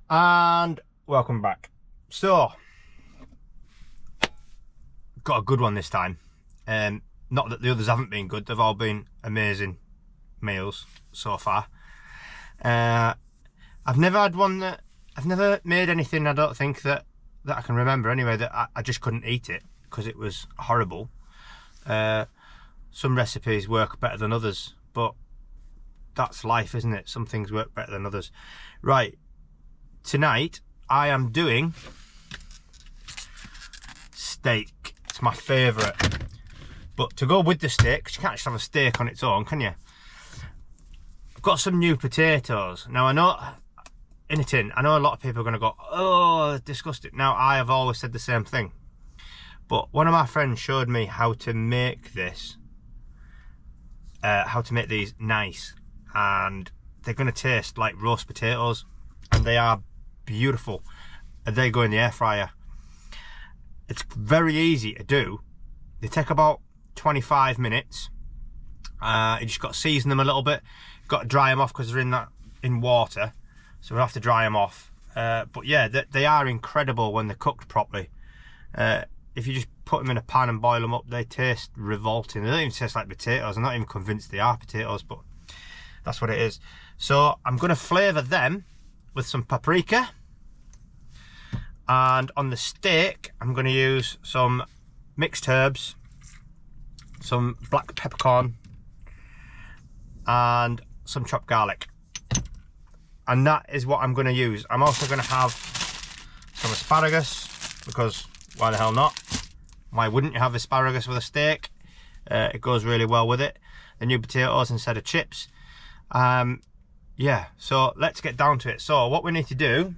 And welcome back. So, got a good one this time. Not that the others haven't been good, they've all been amazing meals so far. I've never had one that, I've never made anything, I don't think, that I can remember anyway, that I just couldn't eat it because it was horrible. Some recipes work better than others, but that's life, isn't it? Some things work better than others. Right, tonight I am doing steak. It's my favourite. But to go with the steak, because you can't just have a steak on its own, can you? I've got some new potatoes. Now I know, in a tin, I know a lot of people are going to go, oh, disgusting. Now I have always said the same thing. But one of my friends showed me how to make this, how to make these nice. And they're going to taste like roast potatoes. And they are beautiful. And they go in the air fryer. It's very easy to do. They take about 25 minutes. You just got to season them a little bit. Got to dry them off because they're in water. So we'll have to dry them off. But yeah, they are incredible when they're cooked properly. If you just put them in a pan and boil them up, they taste revolting. They don't even taste like potatoes. I'm not even convinced they are potatoes, but that's what it is. So I'm going to flavour them with some paprika. And on the steak, I'm going to use some mixed herbs, some black peppercorn, and some chopped garlic. And that is what I'm going to use. I'm also going to have some asparagus, because why the hell not? Why wouldn't you have asparagus with a steak? It goes really well with it. The new potatoes instead of chips. Yeah, so let's get down to it. So what we need to do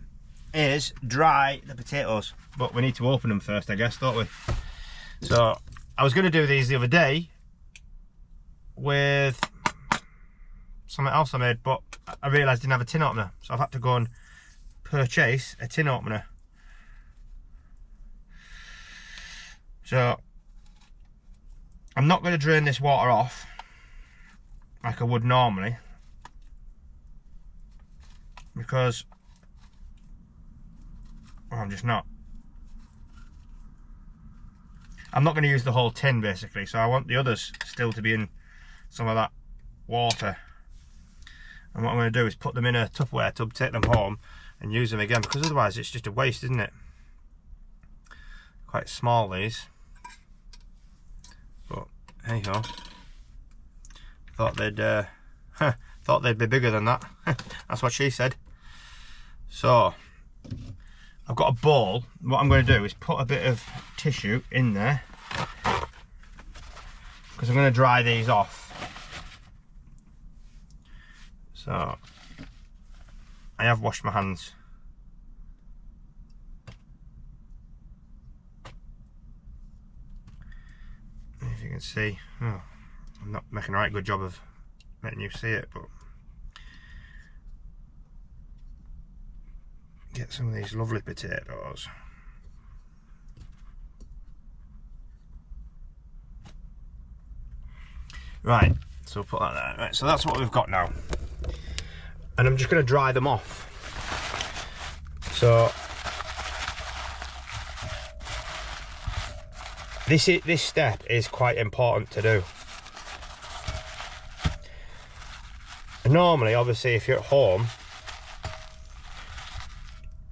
is dry the potatoes, but we need to open them first, I guess, don't we? So I was going to do these the other day with something else I made, but I realised I didn't have a tin opener, so I've had to go and purchase a tin opener. So I'm not going to drain this water off like I would normally, because I'm just not. I'm not going to use the whole tin basically, so I want the others still to be in some of that water. And what I'm going to do is put them in a Tupperware tub, take them home and use them again, because otherwise it's just a waste, isn't it? Quite small these, but hey ho. Thought they'd be bigger than that. That's what she said. So I've got a bowl. What I'm going to do is put a bit of tissue in there, because I'm going to dry these off. So I have washed my hands. If you can see, oh, I'm not making a right good job of letting you see it, but get some of these lovely potatoes. Right, so we'll put that there. Right, so that's what we've got now. And I'm just going to dry them off. So this step is quite important to do. And normally, obviously, if you're at home,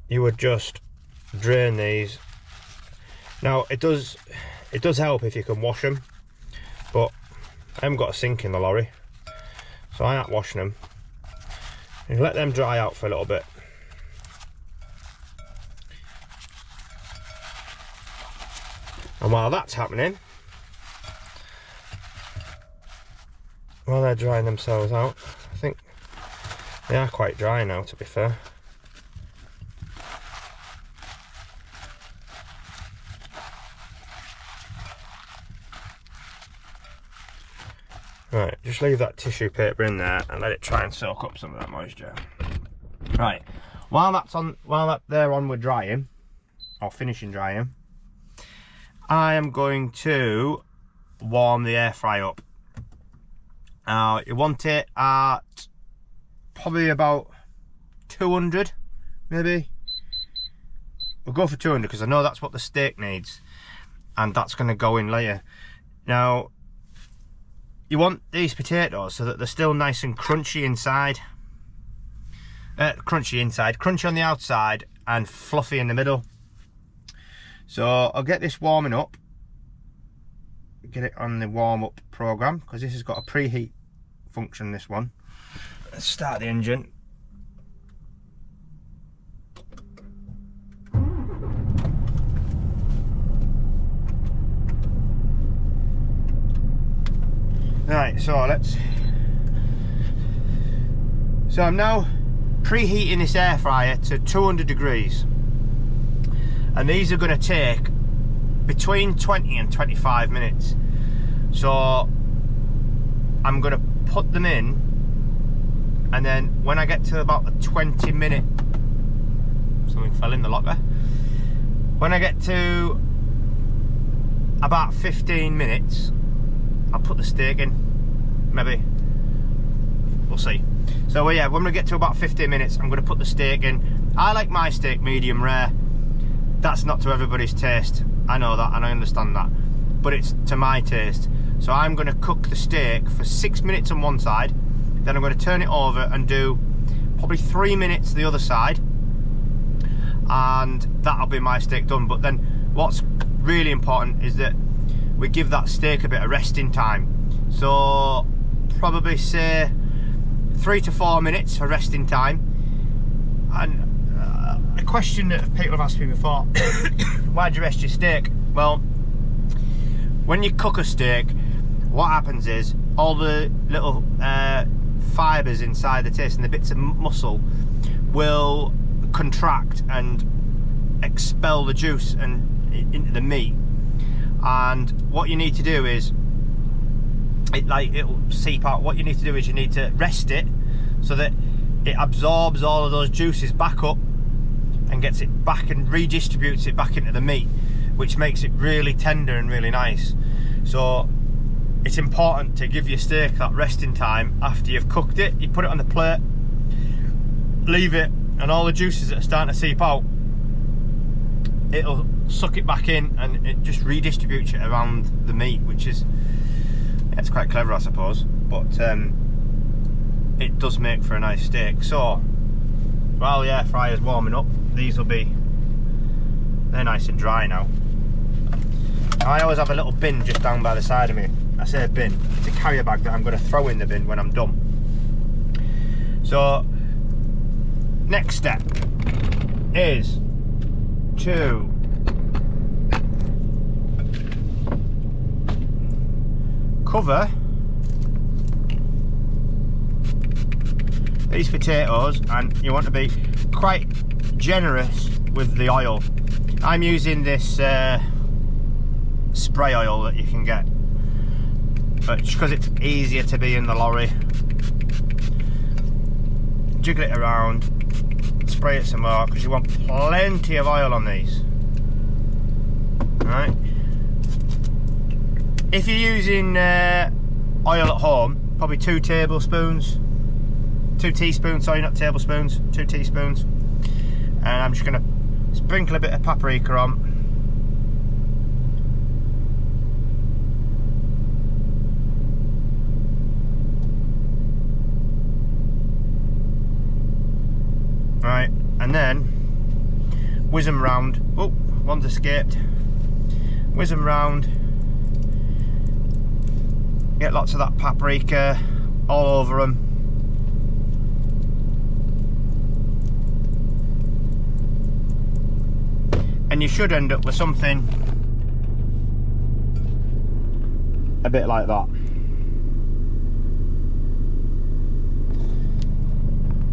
you would just drain these. Now it does help if you can wash them, but I haven't got a sink in the lorry, so I ain't washing them. You let them dry out for a little bit. And while that's happening, while they're drying themselves out, I think they are quite dry now, to be fair. Right, just leave that tissue paper in there and let it try and soak up some of that moisture. Right, while they're on with drying, or finishing drying, I am going to warm the air fry up. Now you want it at probably about 200 maybe. We'll go for 200 because I know that's what the steak needs, and that's going to go in later. Now, you want these potatoes so that they're still nice and crunchy inside. Crunchy on the outside and fluffy in the middle. So I'll get this warming up, get it on the warm up program, because this has got a preheat function, this one. Let's start the engine. Right, so I'm now preheating this air fryer to 200 degrees, and these are going to take between 20 and 25 minutes. So I'm going to put them in, and then when I get to about the 20-minute, something fell in the locker. When I get to about 15 minutes, I'll put the steak in, maybe. We'll see. So well, yeah, when we get to about 15 minutes, I'm going to put the steak in. I like my steak medium rare. That's not to everybody's taste. I know that and I understand that. But it's to my taste. So I'm going to cook the steak for 6 minutes on one side. Then I'm going to turn it over and do probably 3 minutes the other side. And that'll be my steak done. But then what's really important is that we give that steak a bit of resting time. So probably say 3 to 4 minutes for resting time. And a question that people have asked me before, why do you rest your steak? Well, when you cook a steak, what happens is all the little fibres inside the taste and the bits of muscle will contract and expel the juice and into the meat. And what you need to do is, it'll seep out. What you need to do is you need to rest it so that it absorbs all of those juices back up and gets it back and redistributes it back into the meat, which makes it really tender and really nice. So it's important to give your steak that resting time after you've cooked it. You put it on the plate, leave it, and all the juices that are starting to seep out, it'll suck it back in and it just redistributes it around the meat, which is, it's quite clever, I suppose, but it does make for a nice steak. So while the air fryer's warming up, these will be, they're nice and dry now. I always have a little bin just down by the side of me. I say a bin, it's a carrier bag that I'm going to throw in the bin when I'm done. So next step is to cover these potatoes, and you want to be quite generous with the oil. I'm using this spray oil that you can get, but just because it's easier to be in the lorry, jiggle it around, spray it some more, because you want plenty of oil on these. Right, if you're using oil at home, probably 2 teaspoons, sorry, not tablespoons, 2 teaspoons. And I'm just going to sprinkle a bit of paprika on. Right, and then whiz them round. Oh, one's escaped. Whiz them round. Get lots of that paprika all over them. And you should end up with something a bit like that.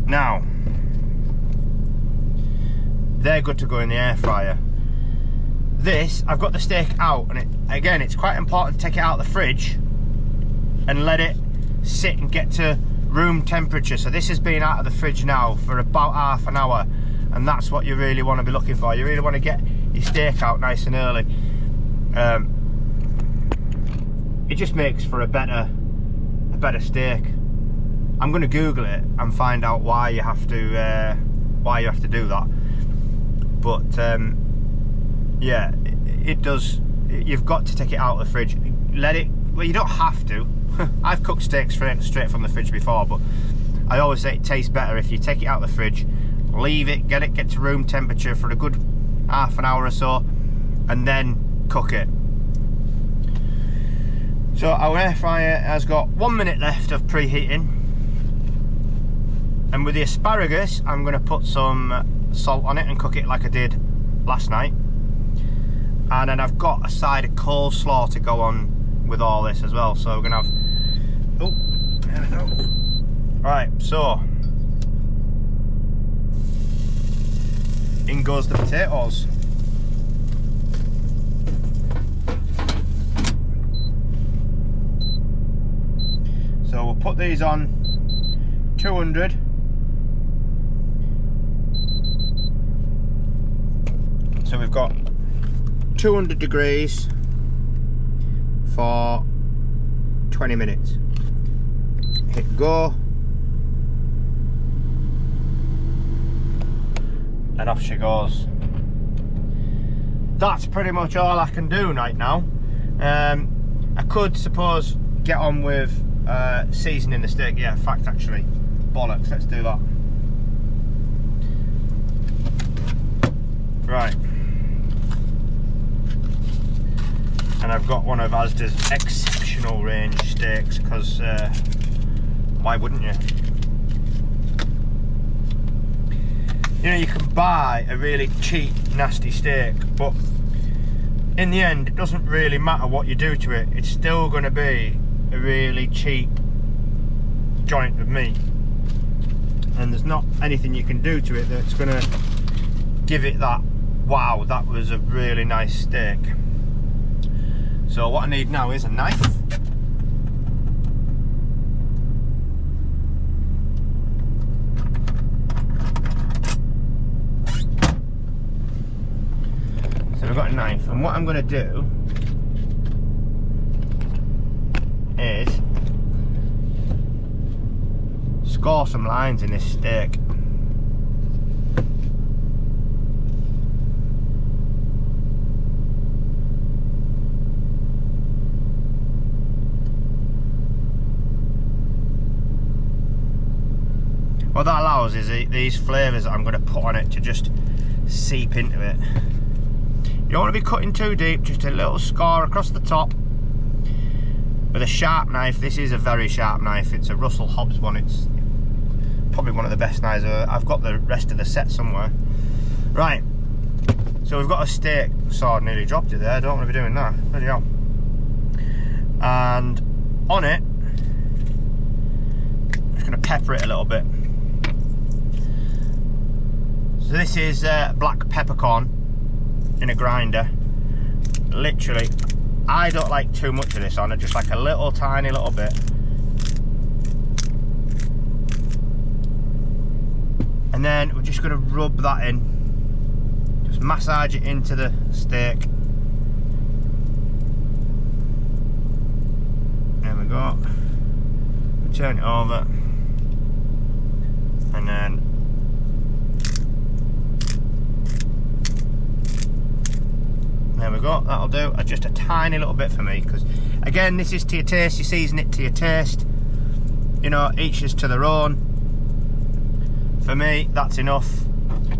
Now, they're good to go in the air fryer. This, I've got the steak out, and again, it's quite important to take it out of the fridge and let it sit and get to room temperature. So this has been out of the fridge now for about half an hour, and that's what you really want to be looking for. You really want to get your steak out nice and early. It just makes for a better steak. I'm going to Google it and find out why you have to why you have to do that. But yeah, it does. You've got to take it out of the fridge. Let it. Well, you don't have to. I've cooked steaks straight from the fridge before, but I always say it tastes better if you take it out of the fridge, leave it, get to room temperature for a good half an hour or so, and then cook it. So our air fryer has got 1 minute left of preheating, and with the asparagus I'm going to put some salt on it and cook it like I did last night. And then I've got a side of coleslaw to go on with all this as well, so we're going to have, oh, there we go. Right, so in goes the potatoes. So we'll put these on 200. So we've got 200 degrees for 20 minutes. Hit go. And off she goes. That's pretty much all I can do right now. I could suppose get on with seasoning the steak. Yeah, fact actually, bollocks, let's do that. Right, and I've got one of Asda's exceptional range steaks, because why wouldn't you? You know, you can buy a really cheap nasty steak, but in the end it doesn't really matter what you do to it, it's still going to be a really cheap joint of meat, and there's not anything you can do to it that's going to give it that, wow, that was a really nice steak. So what I need now is a knife. So we've got a knife, and what I'm going to do is score some lines in this steak. What that allows is these flavours that I'm going to put on it to just seep into it. You don't want to be cutting too deep, just a little score across the top. With a sharp knife. This is a very sharp knife. It's a Russell Hobbs one. It's probably one of the best knives ever. I've got the rest of the set somewhere. Right, so we've got a steak sword. Nearly dropped it there. I don't want to be doing that. Bloody hell. And on it, I'm just going to pepper it a little bit. So this is black peppercorn in a grinder. Literally, I don't like too much of this on it, just like a little tiny little bit. And then we're just going to rub that in, just massage it into the steak. There we go. Turn it over, and then there we go, that'll do. Just a tiny little bit for me, because again, this is to your taste, you season it to your taste, you know, each is to their own. For me, that's enough.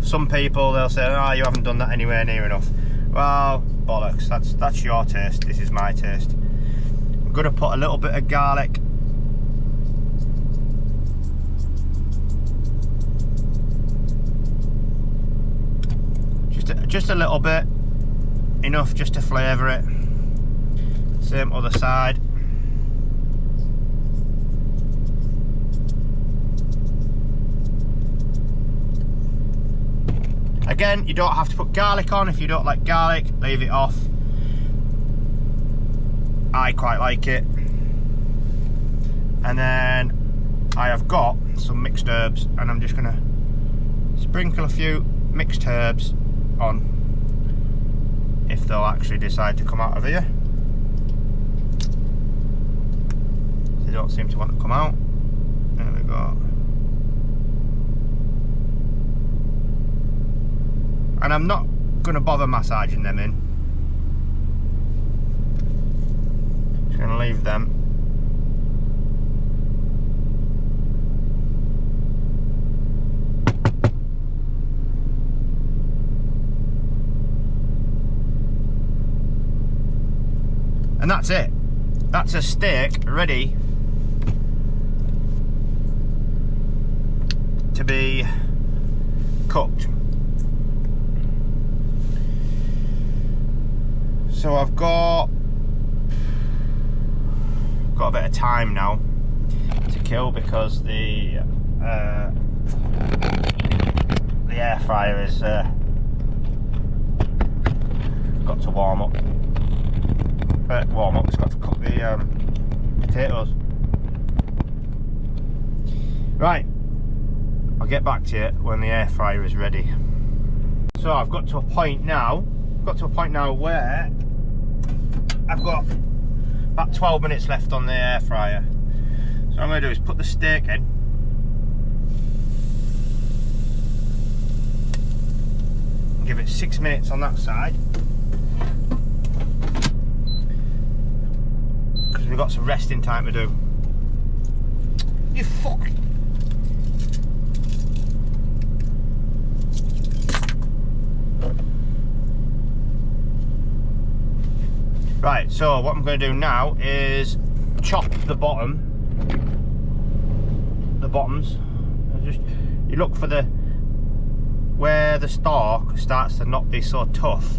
Some people, they'll say, oh, you haven't done that anywhere near enough. Well, bollocks, that's your taste, this is my taste. I'm going to put a little bit of garlic. Just a little bit. Enough just to flavour it. Same other side. Again, you don't have to put garlic on. If you don't like garlic, leave it off. I quite like it. And then I have got some mixed herbs, and I'm just going to sprinkle a few mixed herbs on, if they'll actually decide to come out of here. They don't seem to want to come out. There we go. And I'm not going to bother massaging them in. Just going to leave them. And that's it. That's a steak ready to be cooked. So I've got a bit of time now to kill because the air fryer is got to warm up. It's got to cook the potatoes. Right, I'll get back to you when the air fryer is ready. So I've got to a point now where I've got about 12 minutes left on the air fryer. So what I'm going to do is put the steak in. Give it 6 minutes on that side. Because we've got some resting time to do. You fuck. Right, so what I'm going to do now is chop the bottoms. Just you look for where the stalk starts to not be so tough,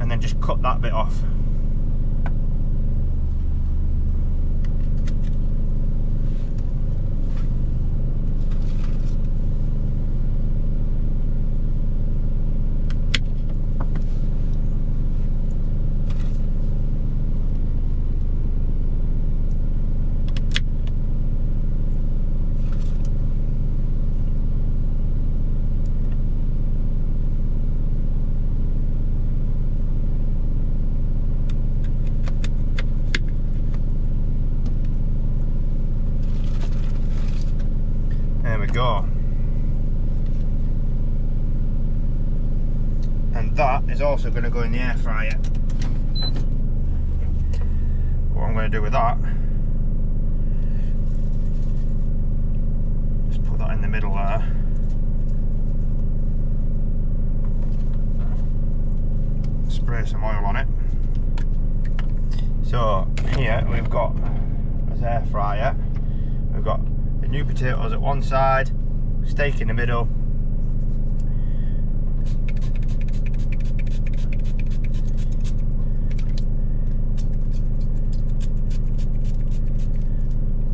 and then just cut that bit off. Go. And that is also going to go in the air fryer. What I'm going to do with that, just put that in the middle there. Spray some oil on it. So here we've got this air fryer. We've got the new potatoes at one side, steak in the middle.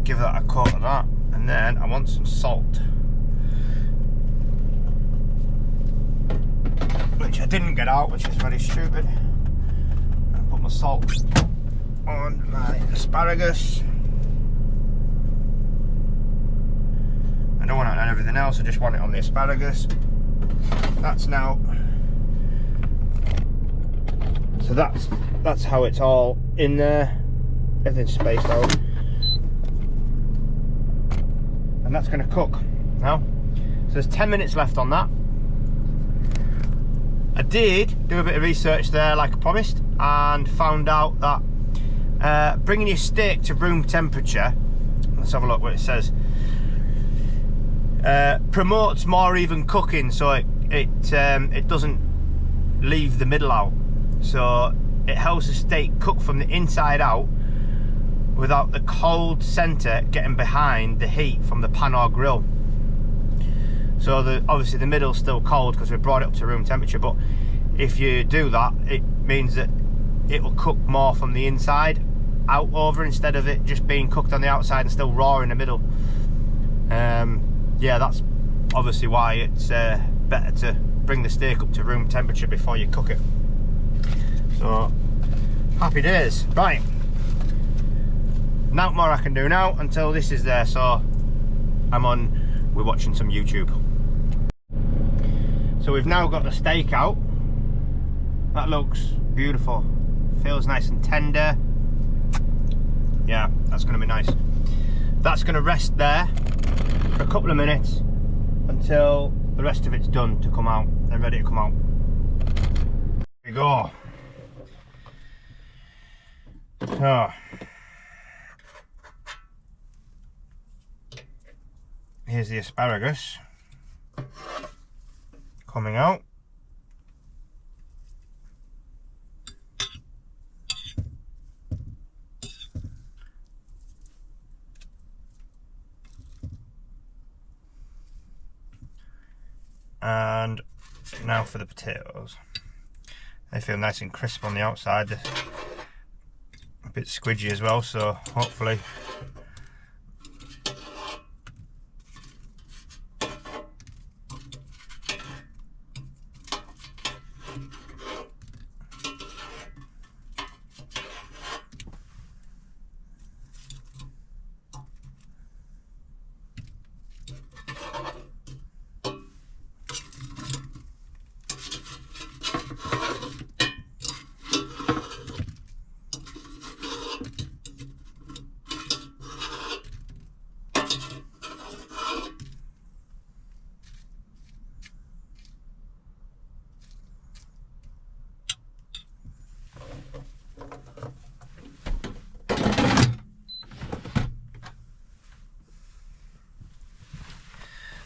Give that a coat of that, and then I want some salt, which I didn't get out, which is very stupid. I'll put my salt on my asparagus. I don't want it on everything else, I just want it on the asparagus. That's now. So that's how it's all in there. Everything's spaced out. And that's going to cook now. So there's 10 minutes left on that. I did do a bit of research there, like I promised, and found out that bringing your steak to room temperature, let's have a look what it says. Promotes more even cooking, so it doesn't leave the middle out, so it helps the steak cook from the inside out without the cold centre getting behind the heat from the pan or grill. So obviously the middle's still cold because we brought it up to room temperature, but if you do that, it means that it will cook more from the inside out over, instead of it just being cooked on the outside and still raw in the middle. Yeah, that's obviously why it's better to bring the steak up to room temperature before you cook it. So, happy days. Right, not more I can do now until this is there, so we're watching some YouTube. So we've now got the steak out. That looks beautiful. Feels nice and tender. Yeah, that's going to be nice. That's going to rest there for a couple of minutes until the rest of it's done to come out and ready to come out. go. So, here's the asparagus coming out. And now for the potatoes. They feel nice and crisp on the outside. They're a bit squidgy as well, so hopefully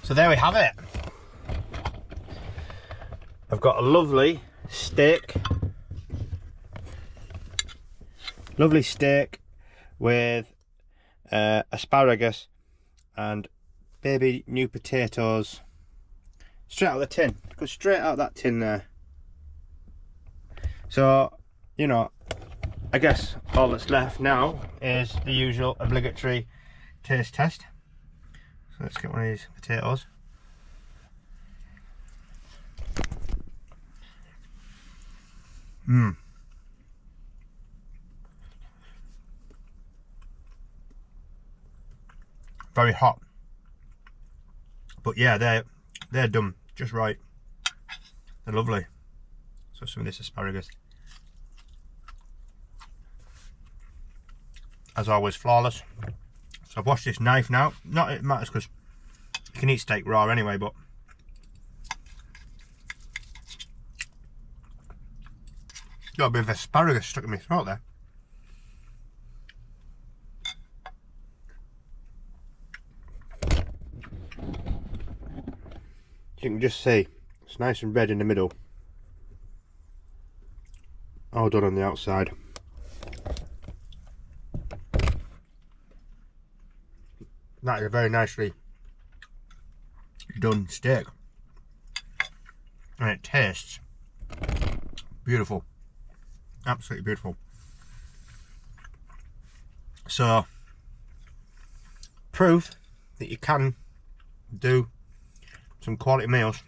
so there we have it. I've got a lovely steak with asparagus and baby new potatoes straight out of the tin. Go straight out of that tin there. So, you know, I guess all that's left now is the usual obligatory taste test. So let's get one of these potatoes. Very hot. But yeah, they're done just right. They're lovely. So some of this asparagus. As always, flawless. So I've washed this knife now. Not it matters because you can eat steak raw anyway, but got a bit of asparagus stuck in my throat there. You can just see it's nice and red in the middle. All done on the outside. That is a very nicely done steak, and it tastes beautiful, absolutely beautiful. So, proof that you can do some quality meals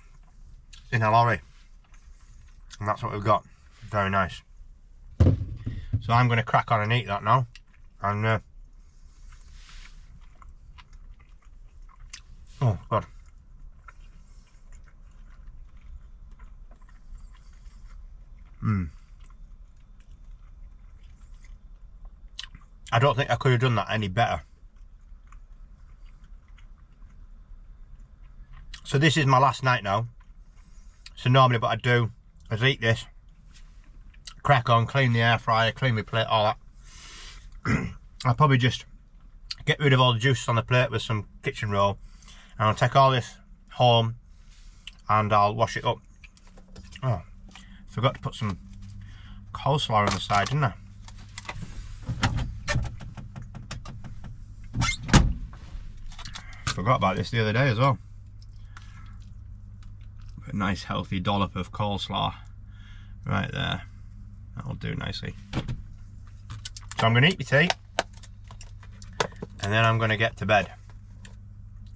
in a lorry, and that's what we've got. Very nice. So I'm going to crack on and eat that now, and oh god. I don't think I could have done that any better. So this is my last night now. So normally what I do is eat this, crack on, clean the air fryer, clean my plate, all that. I'll probably just get rid of all the juice on the plate with some kitchen roll, and I'll take all this home and I'll wash it up. Oh, forgot to put some coleslaw on the side, didn't I? Forgot about this the other day as well. Put a nice healthy dollop of coleslaw right there. That'll do nicely. So I'm going to eat my tea, and then I'm going to get to bed,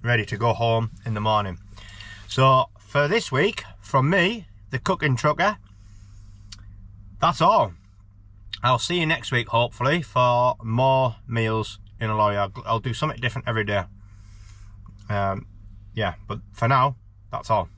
ready to go home in the morning. So for this week, from me, the cooking trucker, that's all. I'll see you next week, hopefully, for more meals in a lorry. I'll do something different every day. Yeah, but for now, that's all.